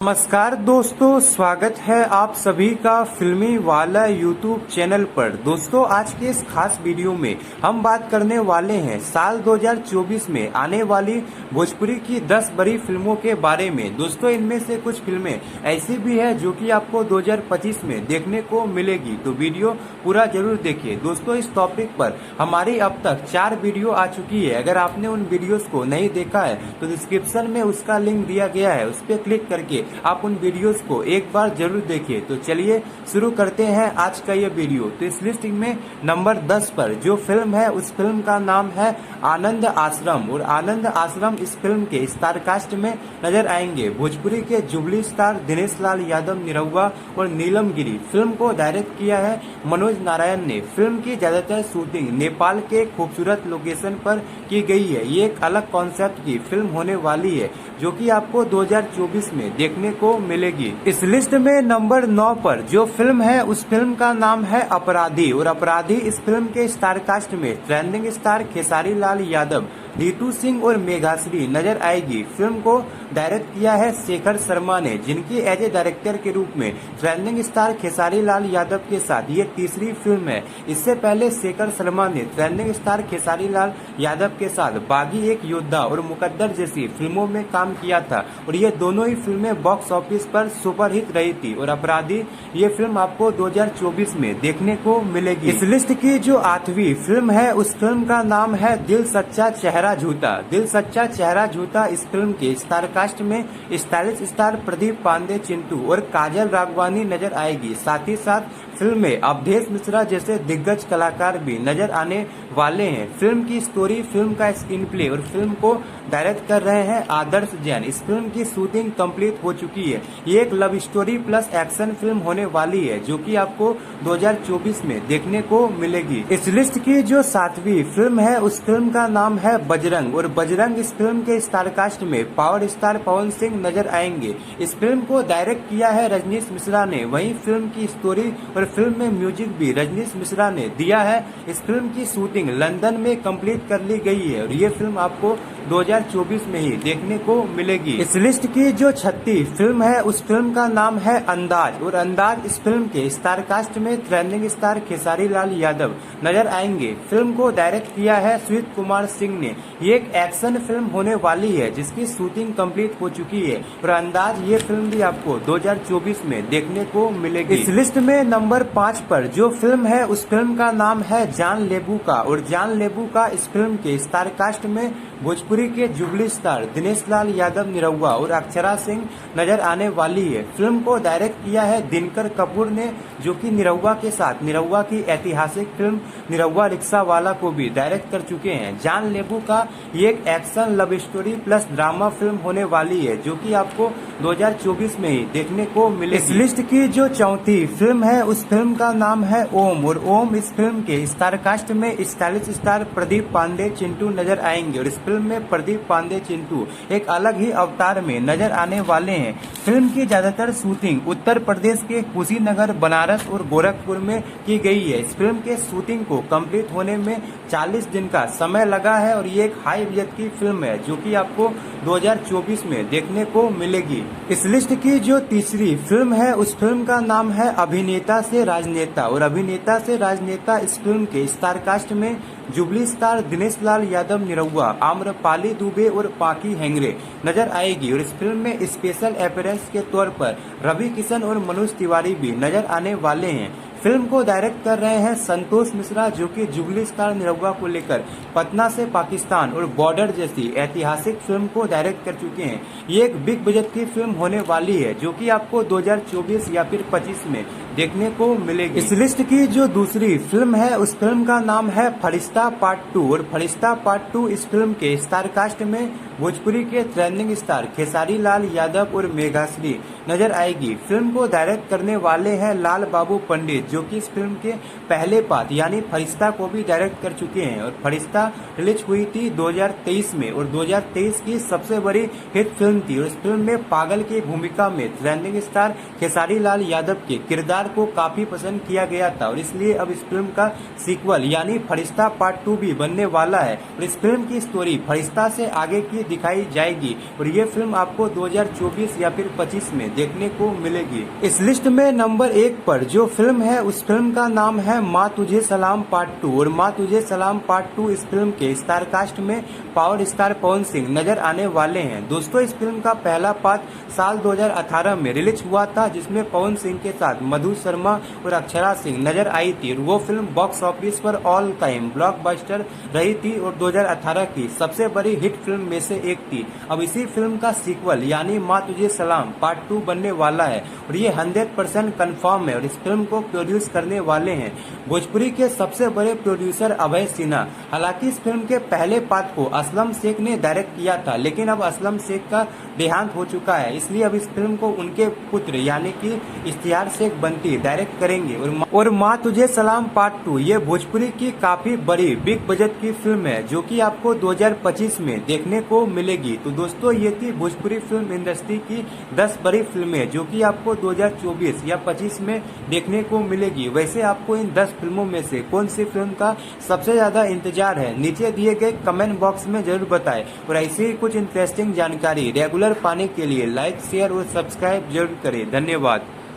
नमस्कार दोस्तों, स्वागत है आप सभी का फिल्मी वाला यूट्यूब चैनल पर। दोस्तों, आज के इस खास वीडियो में हम बात करने वाले हैं साल 2024 में आने वाली भोजपुरी की 10 बड़ी फिल्मों के बारे में। दोस्तों, इनमें से कुछ फिल्में ऐसी भी है जो कि आपको 2025 में देखने को मिलेगी, तो वीडियो पूरा जरूर देखिए। दोस्तों, इस टॉपिक पर हमारी अब तक 4 वीडियो आ चुकी है। अगर आपने उन वीडियोस को नहीं देखा है तो डिस्क्रिप्शन में उसका लिंक दिया गया है, उस पर क्लिक करके आप उन वीडियोस को एक बार जरूर देखिए। तो चलिए शुरू करते हैं आज का ये वीडियो। तो इस लिस्ट में नंबर 10 पर जो फिल्म है उस फिल्म का नाम है आनंद आश्रम। और आनंद आश्रम इस फिल्म के स्टार कास्ट में नजर आएंगे भोजपुरी के जुबली स्टार दिनेश लाल यादव निरहुआ और नीलम गिरी। फिल्म को डायरेक्ट किया है मनोज नारायण ने। फिल्म की ज्यादातर शूटिंग नेपाल के खूबसूरत लोकेशन पर की गई है। ये एक अलग कॉन्सेप्ट की फिल्म होने वाली है जो कि आपको 2024 में देखने को मिलेगी। इस लिस्ट में नंबर 9 पर जो फिल्म है उस फिल्म का नाम है अपराधी। और अपराधी इस फिल्म के स्टार कास्ट में ट्रेंडिंग स्टार खेसारी लाल यादव, रीतू सिंह और मेघाश्री नजर आएगी। फिल्म को डायरेक्ट किया है शेखर शर्मा ने, जिनकी एज ए डायरेक्टर के रूप में ट्रेंडिंग स्टार खेसारी लाल यादव के साथ ये तीसरी फिल्म है। इससे पहले शेखर शर्मा ने ट्रेंडिंग स्टार खेसारी लाल यादव के साथ बागी एक योद्धा और मुकद्दर जैसी फिल्मों में काम किया था और ये दोनों ही फिल्में बॉक्स ऑफिस पर सुपरहिट रही थी। और अपराधी ये फिल्म आपको 2024 में देखने को मिलेगी। इस लिस्ट की जो 8वीं फिल्म है उस फिल्म का नाम है दिल सच्चा चेहरा झूठा। दिल सच्चा चेहरा झूठा इस फिल्म के स्टार कास्ट में स्टाइलिश स्टार प्रदीप पांडे चिंटू और काजल राघवानी नजर आएगी। साथ ही साथ फिल्म में अवधेश मिश्रा जैसे दिग्गज कलाकार भी नजर आने वाले हैं। फिल्म की स्टोरी, फिल्म का स्क्रीन प्ले और फिल्म को डायरेक्ट कर रहे हैं आदर्श जैन। इस फिल्म की शूटिंग कंप्लीट हो चुकी है। ये एक love story plus action film होने वाली है जो कि आपको 2024 में देखने को मिलेगी। इस लिस्ट की जो 7वीं फिल्म है उस फिल्म का नाम है बजरंग। और बजरंग इस फिल्म के स्टार कास्ट में पावर स्टार पवन सिंह नजर आएंगे। इस फिल्म को डायरेक्ट किया है रजनीश मिश्रा ने। वहीं फिल्म की स्टोरी और फिल्म में म्यूजिक भी रजनीश मिश्रा ने दिया है। इस फिल्म की शूटिंग लंदन में कंप्लीट कर ली गई है और ये फिल्म आपको 2024 में ही देखने को मिलेगी। इस लिस्ट की जो 36वीं फिल्म है उस फिल्म का नाम है अंदाज। और अंदाज इस फिल्म के स्टार कास्ट में ट्रेंडिंग स्टार खेसारी लाल यादव नजर आएंगे। फिल्म को डायरेक्ट किया है सुजीत कुमार सिंह ने। ये एक एक्शन फिल्म होने वाली है जिसकी शूटिंग कंप्लीट हो चुकी है और अंदाज ये फिल्म भी आपको 2024 में देखने को मिलेगी। इस लिस्ट में नंबर 5 पर जो फिल्म है उस फिल्म का नाम है जान लेबू का। और जान लेबू का इस फिल्म के स्टार कास्ट में भोजपुरी के जुबली स्टार दिनेश लाल यादव निरहुआ और अक्षरा सिंह नजर आने वाली है। फिल्म को डायरेक्ट किया है दिनकर कपूर ने, जो कि निरहुआ के साथ निरहुआ की ऐतिहासिक फिल्म निरहुआ रिक्शा वाला को भी डायरेक्ट कर चुके हैं। जान लेबू का ये एक action love story plus drama film होने वाली है जो कि आपको 2024 में ही देखने को मिलेगी। इस लिस्ट की जो 4थी फिल्म है उस फिल्म का नाम है ओम। और ओम इस फिल्म के स्टार कास्ट में स्टाइलिश स्टार प्रदीप पांडे चिंटू नजर आएंगे। और इस फिल्म में प्रदीप पांडे चिंटू एक अलग ही अवतार में नजर आने वाले हैं। फिल्म की ज्यादातर शूटिंग उत्तर प्रदेश के कुशीनगर, बनारस और गोरखपुर में की गई है। इस फिल्म के शूटिंग को कंप्लीट होने में 40 दिन का समय लगा है और ये एक हाई बजट की फिल्म है जो कि आपको 2024 में देखने को मिलेगी। इस लिस्ट की जो 3री फिल्म है उस फिल्म का नाम है अभिनेता से राजनेता। और अभिनेता से राजनेता इस फिल्म के स्टार कास्ट में जुबली स्टार दिनेश लाल यादव निरहुआ, आम्रपाली दुबे और पाकी हेंगरे नजर आएगी। और इस फिल्म में स्पेशल अपीयरेंस के तौर पर रवि किशन और मनोज तिवारी भी नजर आने वाले हैं। फिल्म को डायरेक्ट कर रहे हैं संतोष मिश्रा, जो कि जुबली स्टार निरहुआ को लेकर पटना से पाकिस्तान और बॉर्डर जैसी ऐतिहासिक फिल्म को डायरेक्ट कर चुके हैं। ये एक बिग बजट की फिल्म होने वाली है जो कि आपको 2024 या फिर 25 में देखने को मिलेगी। इस लिस्ट की जो 2री फिल्म है उस फिल्म का नाम है फरिश्ता पार्ट 2। और फरिश्ता पार्ट 2 इस फिल्म के स्टार कास्ट में भोजपुरी के ट्रेंडिंग स्टार खेसारी लाल यादव और मेघाश्री नजर आएगी। फिल्म को डायरेक्ट करने वाले हैं लाल बाबू पंडित, जो कि इस फिल्म के पहले पार्ट यानी फरिश्ता को भी डायरेक्ट कर चुके हैं। और फरिश्ता रिलीज हुई थी 2023 में और 2023 की सबसे बड़ी हिट फिल्म थी। और इस फिल्म में पागल की भूमिका में ट्रेंडिंग स्टार खेसारी लाल यादव के किरदार स्टार को काफी पसंद किया गया था और इसलिए अब इस फिल्म का सीक्वल यानी फरिश्ता पार्ट 2 भी बनने वाला है और इस फिल्म की स्टोरी फरिश्ता से आगे की दिखाई जाएगी और ये फिल्म आपको 2024 या फिर 25 में देखने को मिलेगी। इस लिस्ट में नंबर 1 पर जो फिल्म है उस फिल्म का नाम है माँ तुझे सलाम पार्ट 2 और माँ तुझे सलाम पार्ट 2 इस फिल्म के स्टार कास्ट में पावर स्टार पवन सिंह नजर आने वाले हैं। दोस्तों इस फिल्म का पहला पार्ट साल 2018 में रिलीज हुआ था जिसमें पवन सिंह के साथ मधु शर्मा और अक्षरा सिंह नजर आई थी। वो फिल्म बॉक्स ऑफिस पर ऑल टाइम ब्लॉकबस्टर रही थी और 2018 की सबसे बड़ी हिट फिल्म में से एक थी। अब इसी फिल्म का सीक्वल यानी माँ तुझे सलाम पार्ट 2 बनने वाला है और ये 100% कंफर्म है और इस फिल्म को प्रोड्यूस करने वाले हैं भोजपुरी के सबसे बड़े प्रोड्यूसर अभय सिन्हा। हालांकि इस फिल्म के पहले पार्ट को असलम शेख ने डायरेक्ट किया था लेकिन अब असलम शेख का देहांत हो चुका है, इसलिए अब इस फिल्म को उनके पुत्र यानी कि इश्तियार शेख बंटी डायरेक्ट करेंगे और माँ तुझे सलाम पार्ट 2 ये भोजपुरी की काफी बड़ी बिग बजट की फिल्म है जो कि आपको 2025 में देखने को मिलेगी। तो दोस्तों ये थी भोजपुरी फिल्म इंडस्ट्री की 10 बड़ी फिल्में जो कि आपको 2024 या 25 में देखने को मिलेगी। वैसे आपको इन 10 फिल्मों में से कौन सी फिल्म का सबसे ज्यादा इंतजार है नीचे दिए गए कमेंट बॉक्स में जरूर बताएं और ऐसी ही कुछ इंटरेस्टिंग जानकारी रेगुलर पाने के लिए लाइक शेयर और सब्सक्राइब जरूर करें। धन्यवाद।